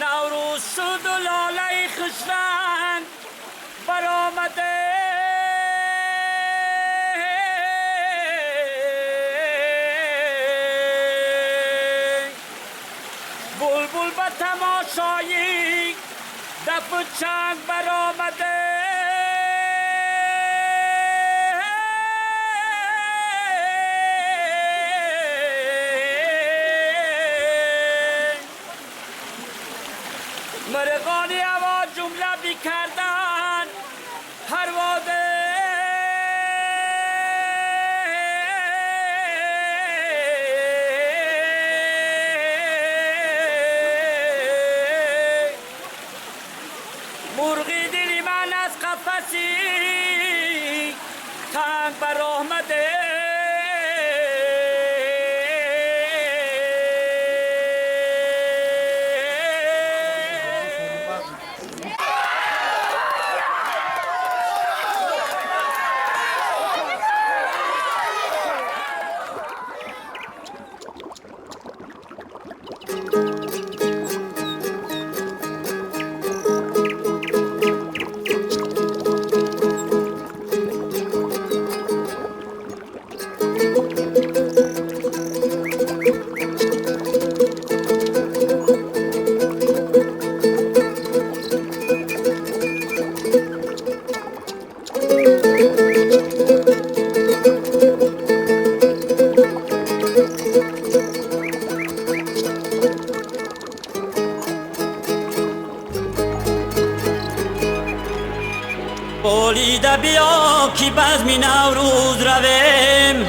نوروز شد و لاله خشرنگ برآمده بلبل به تماشایی دف و چنگ برآمده مرغانی هوا جمله بی کردن پرواده مرغی دلی من از قفسی تنگ برآمده بولیده بیا کی بزمی نوروز رویم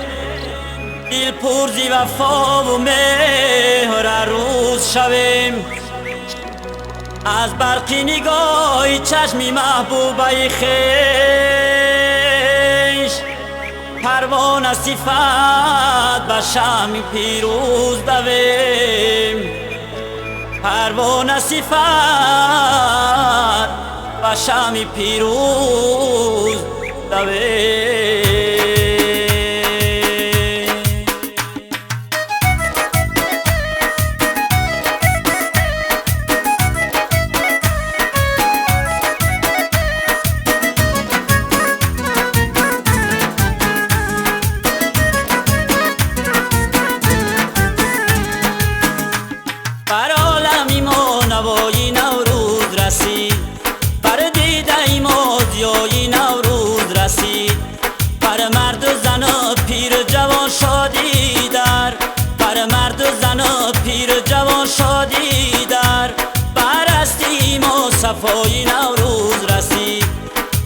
دل پرزی وفا و مهر روز شویم از برقی نگاهی چشمی محبوبه خویش پروانه صفت به شمع پیروز دویم پروانه صفت و شمع پیروز دویم بر عالمی ما نوایی نوروز رسید بر دیده ما ضیای نوروز رسید بر مرد و زن و پیر و جوان شادی در بر مرد و زن و پیر و جوان شادی در برستیم و صفای نوروز رسید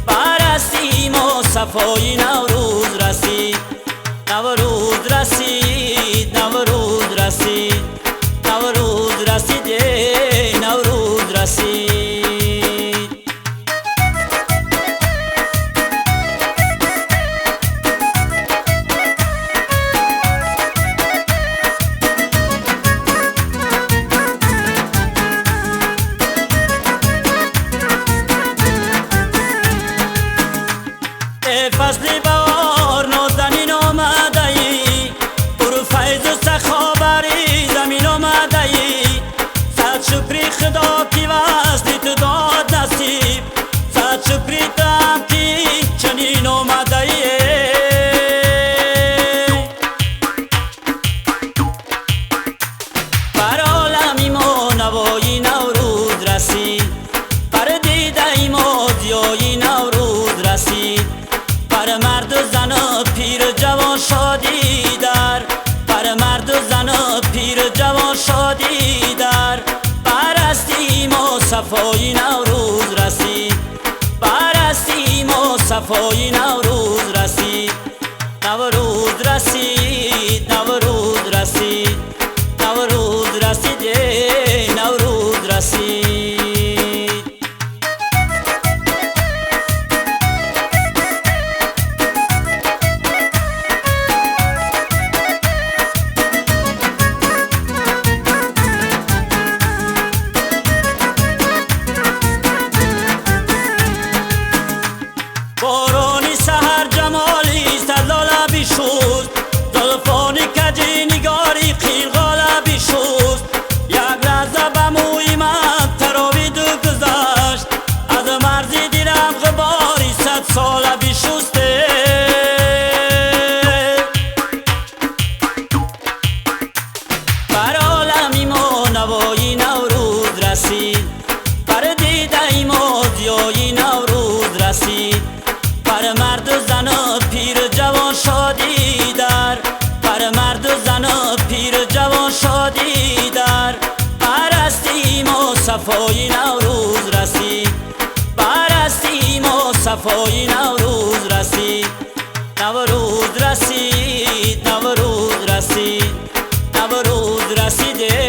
برستیم و صفای نوروز رسید نوروز رسید نوروز رسید نوروز رسید نوروز رسید فصل بهار نازنین آمده ای برو فیض و سخا بری زمین آمده ای صد شکری خدا کی وصلی تو داد نصیب صد شکری تو هم کی چنین آمده ای بر عالمی ما نوایی نوروز رسید بر دیده ما ضیای نوروز رسید بر مرد و زن و پیر و جوان شادی در بر مرد و زن و پیر و جوان شادی در برستیم و صفای نوروز رسید برستیم و صفای نوروز رسید نوروز رسید نوروز رسید نوروز رسید نوروز رسید صفای نوروز رسید، برستیم و صفای نوروز رسید. نوروز رسید، نوروز رسید، نوروز رسیده